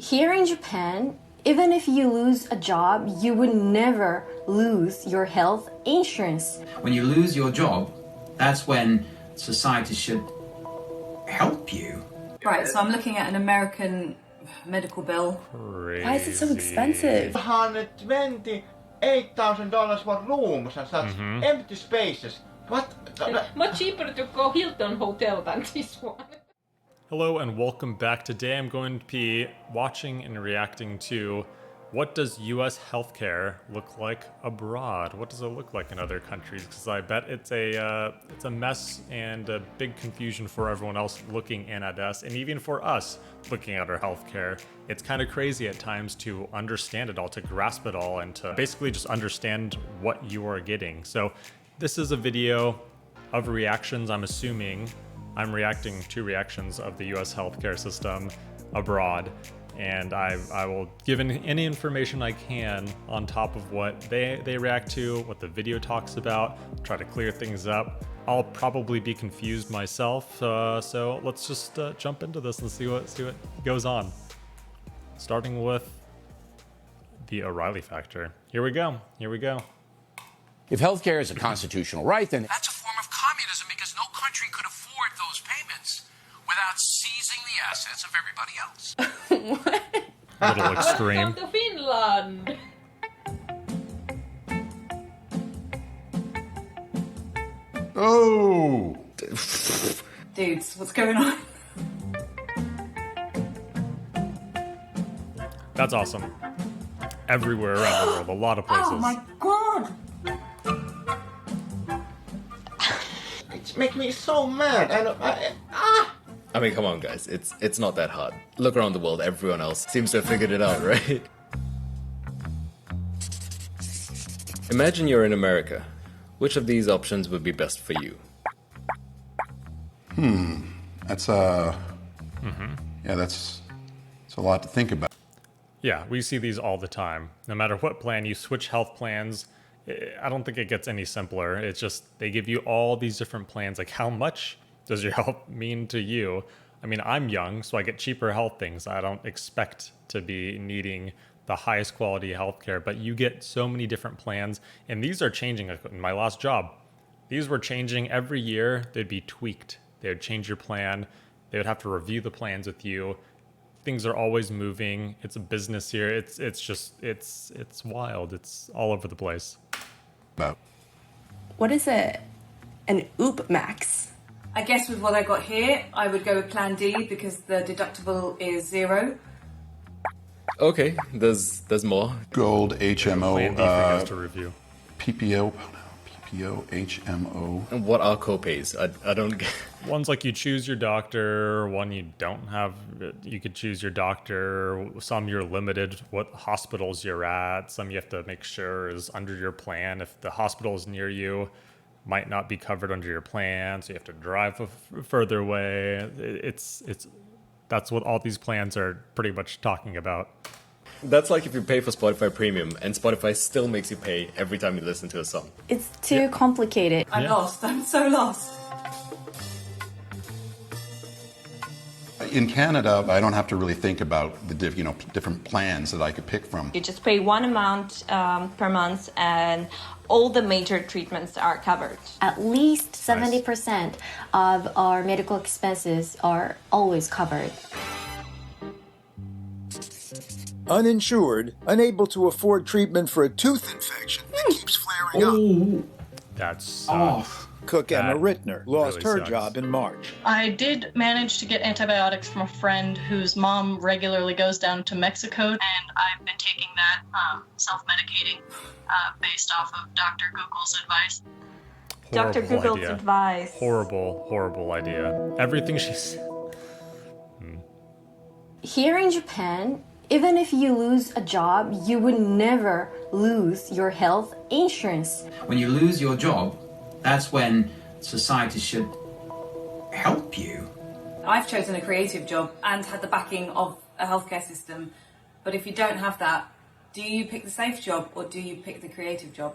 Here in Japan, even if you lose a job, you would never lose your health insurance. When you lose your job, that's when society should help you. Right, so I'm looking at an American medical bill. Crazy. Why is it so expensive? $128,000 for rooms and such empty spaces. What? Much cheaper to go Hilton Hotel than this one. Hello and welcome back. Today I'm going to be watching and reacting to what does US healthcare look like abroad? What does it look like in other countries? Because I bet it's a mess and a big confusion for everyone else looking in at us, and even for us looking at our healthcare. It's kind of crazy at times to understand it all, to grasp it all, and to basically just understand what you are getting. So this is a video of reactions. I'm assuming I'm reacting to reactions of the US healthcare system abroad, and I will give any information I can on top of what they react to, what the video talks about, try to clear things up. I'll probably be confused myself, so let's just jump into this and see what goes on. Starting with the O'Reilly factor. Here we go. If healthcare is a constitutional right, then that's a form of communism because no country could afford those payments without seizing the assets of everybody else. A little extreme. Welcome to Finland. Oh! Dudes, what's going on? That's awesome. Everywhere around the world, a lot of places. Oh my god! It's making me so mad. I mean, come on, guys. It's not that hard. Look around the world. Everyone else seems to have figured it out, right? Imagine you're in America. Which of these options would be best for you? That's yeah, that's a lot to think about. Yeah, we see these all the time. No matter what plan you switch health plans, I don't think it gets any simpler. It's just they give you all these different plans. Like, how much does your health mean to you? I mean, I'm young, so I get cheaper health things. I don't expect to be needing the highest quality healthcare, but you get so many different plans, and these are changing. In my last job, these were changing every year. They'd be tweaked. They would change your plan. They would have to review the plans with you. Things are always moving. It's a business here. It's wild. It's all over the place. What is an OOP max? I guess with what I got here, I would go with Plan D because the deductible is 0. Okay, there's more. Gold, HMO, Plan D for us to review. PPO, HMO. And what are copays? I don't get. One's like you choose your doctor, one you don't have. You could choose your doctor. Some you're limited what hospitals you're at. Some you have to make sure is under your plan. If the hospital is near you, might not be covered under your plan, so you have to drive further away. That's what all these plans are pretty much talking about. That's like if you pay for Spotify Premium and Spotify still makes you pay every time you listen to a song. It's too complicated. I'm lost. I'm so lost. In Canada, I don't have to really think about the different plans that I could pick from. You just pay one amount per month and all the major treatments are covered. At least 70% of our medical expenses are always covered. Uninsured, unable to afford treatment for a tooth infection that keeps flaring up. That's Cook Emma Rittner lost really her sucks. job in March. I did manage to get antibiotics from a friend whose mom regularly goes down to Mexico, and I've been taking that self-medicating based off of Dr. Google's advice. Dr. Google's idea. advice. Horrible idea. Everything she's... Here in Japan, even if you lose a job, you would never lose your health insurance. When you lose your job, that's when society should help you. I've chosen a creative job and had the backing of a healthcare system. But if you don't have that, do you pick the safe job or do you pick the creative job?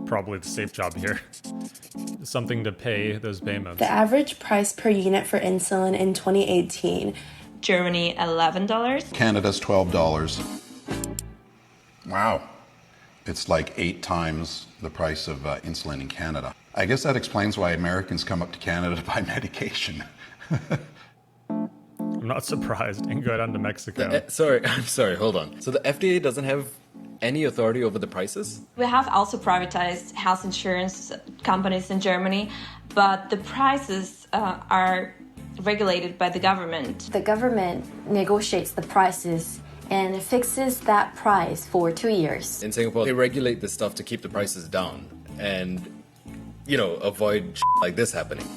Probably the safe job here. Something to pay those payments. The average price per unit for insulin in 2018 Germany $11. Canada's $12. Wow. It's like 8 times the price of insulin in Canada. I guess that explains why Americans come up to Canada to buy medication. I'm not surprised. And go down to Mexico. I'm sorry, hold on. So the FDA doesn't have any authority over the prices? We have also privatized health insurance companies in Germany, but the prices are regulated by the government. The government negotiates the prices and fixes that price for 2 years. In Singapore, they regulate this stuff to keep the prices down and, you know, avoid like this happening.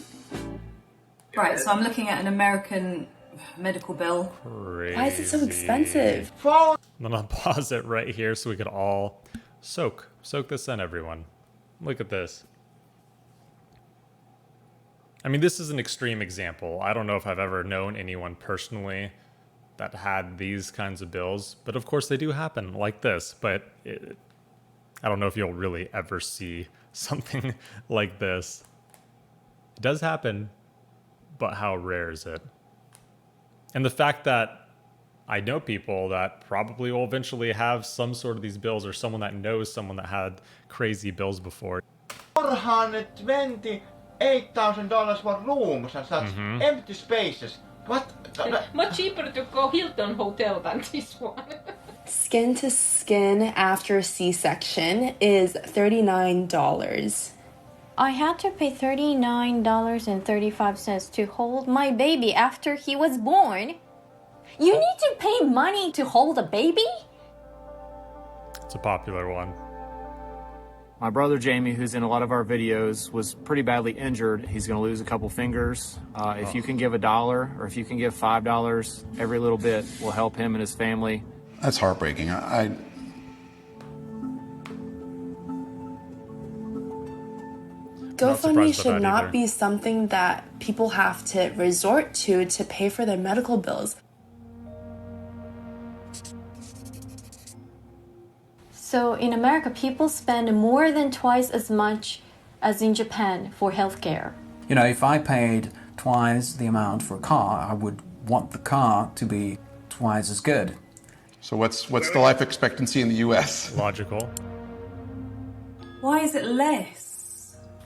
Right, so I'm looking at an American medical bill. Crazy. Why is it so expensive? I'm gonna pause it right here so we could all soak this in, everyone. Look at this. I mean, this is an extreme example. I don't know if I've ever known anyone personally that had these kinds of bills, but of course they do happen like this. But I don't know if you'll really ever see something like this. It does happen, but how rare is it? And the fact that I know people that probably will eventually have some sort of these bills, or someone that knows someone that had crazy bills before. $428,000 for rooms and such empty spaces. What? Much cheaper to go Hilton Hotel than this one. Skin to skin after C-section is $39. I had to pay $39.35 to hold my baby after he was born. You need to pay money to hold a baby? It's a popular one. My brother Jamie, who's in a lot of our videos, was pretty badly injured. He's going to lose a couple fingers. If you can give $1 or if you can give $5, every little bit will help him and his family. That's heartbreaking. GoFundMe should not be something that people have to resort to pay for their medical bills. So in America, people spend more than twice as much as in Japan for healthcare. You know, if I paid twice the amount for a car, I would want the car to be twice as good. So what's the life expectancy in the US? Logical. Why is it less?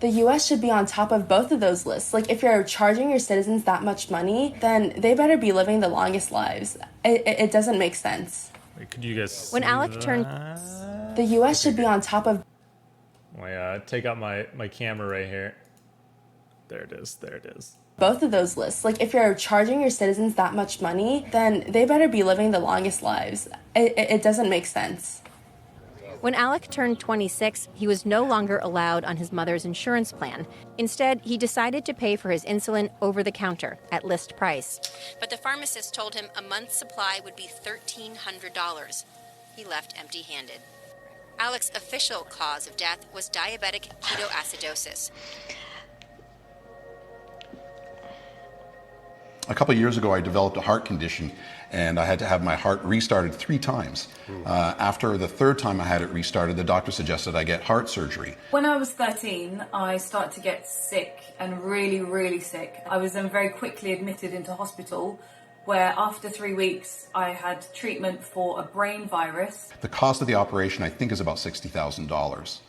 The US should be on top of both of those lists. Like, if you're charging your citizens that much money, then they better be living the longest lives. It doesn't make sense. Wait, could you guys When Alec turned... The US should be on top of... Take out my camera right here. There it is. Both of those lists. Like, if you're charging your citizens that much money, then they better be living the longest lives. It doesn't make sense. When Alec turned 26, he was no longer allowed on his mother's insurance plan. Instead, he decided to pay for his insulin over the counter at list price. But the pharmacist told him a month's supply would be $1,300. He left empty-handed. Alec's official cause of death was diabetic ketoacidosis. A couple of years ago, I developed a heart condition, and I had to have my heart restarted 3 times. After the 3rd time I had it restarted, the doctor suggested I get heart surgery. When I was 13, I started to get sick, and really, really sick. I was then very quickly admitted into hospital, where after 3 weeks, I had treatment for a brain virus. The cost of the operation, I think, is about $60,000.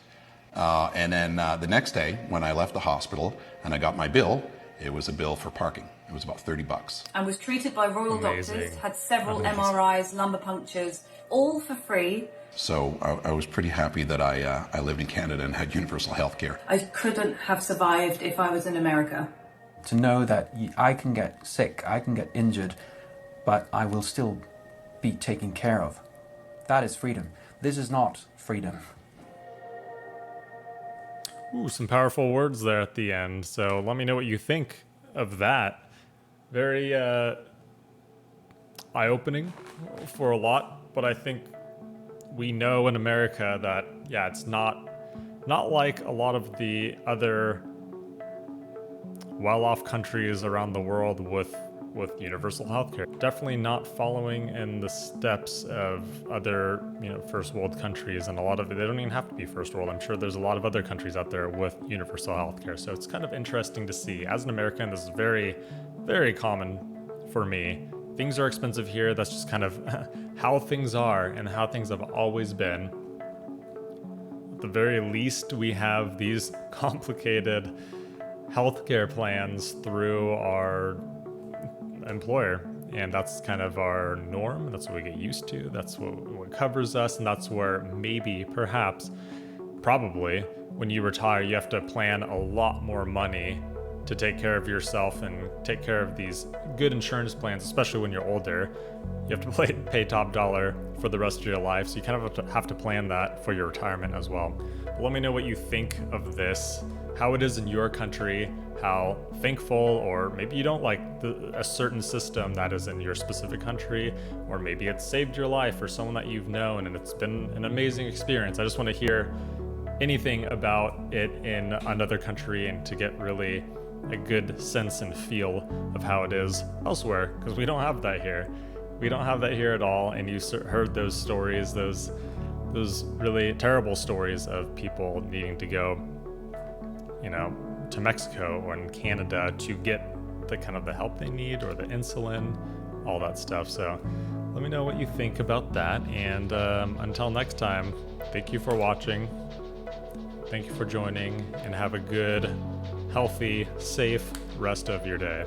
And then the next day, when I left the hospital and I got my bill, it was a bill for parking. It was about $30. And was treated by royal doctors, had several MRIs, lumbar punctures, all for free. So I was pretty happy that I lived in Canada and had universal health care. I couldn't have survived if I was in America. To know that I can get sick, I can get injured, but I will still be taken care of. That is freedom. This is not freedom. Ooh, some powerful words there at the end. So let me know what you think of that. Very eye-opening for a lot, but I think we know in America that, yeah, it's not like a lot of the other well-off countries around the world with universal healthcare. Definitely not following in the steps of other, first world countries, and a lot of it, they don't even have to be first world. I'm sure there's a lot of other countries out there with universal healthcare. So it's kind of interesting to see. As an American, this is very, very common for me. things are expensive here. That's just kind of how things are and how things have always been. At the very least, we have these complicated healthcare plans through our employer, and that's kind of our norm. That's what we get used to. That's what covers us, and that's where maybe, perhaps, probably, when you retire, you have to plan a lot more money to take care of yourself and take care of these good insurance plans, especially when you're older. You have to pay top dollar for the rest of your life, so you kind of have to plan that for your retirement as well. But let me know what you think of this, how it is in your country, how thankful, or maybe you don't like a certain system that is in your specific country, or maybe it's saved your life or someone that you've known and it's been an amazing experience. I just want to hear anything about it in another country and to get really a good sense and feel of how it is elsewhere, because we don't have that here. We don't have that here at all, and you heard those stories, those really terrible stories of people needing to go, to Mexico or in Canada to get the kind of the help they need, or the insulin, all that stuff. So let me know what you think about that, and until next time, thank you for watching. Thank you for joining, and have a good, healthy, safe rest of your day.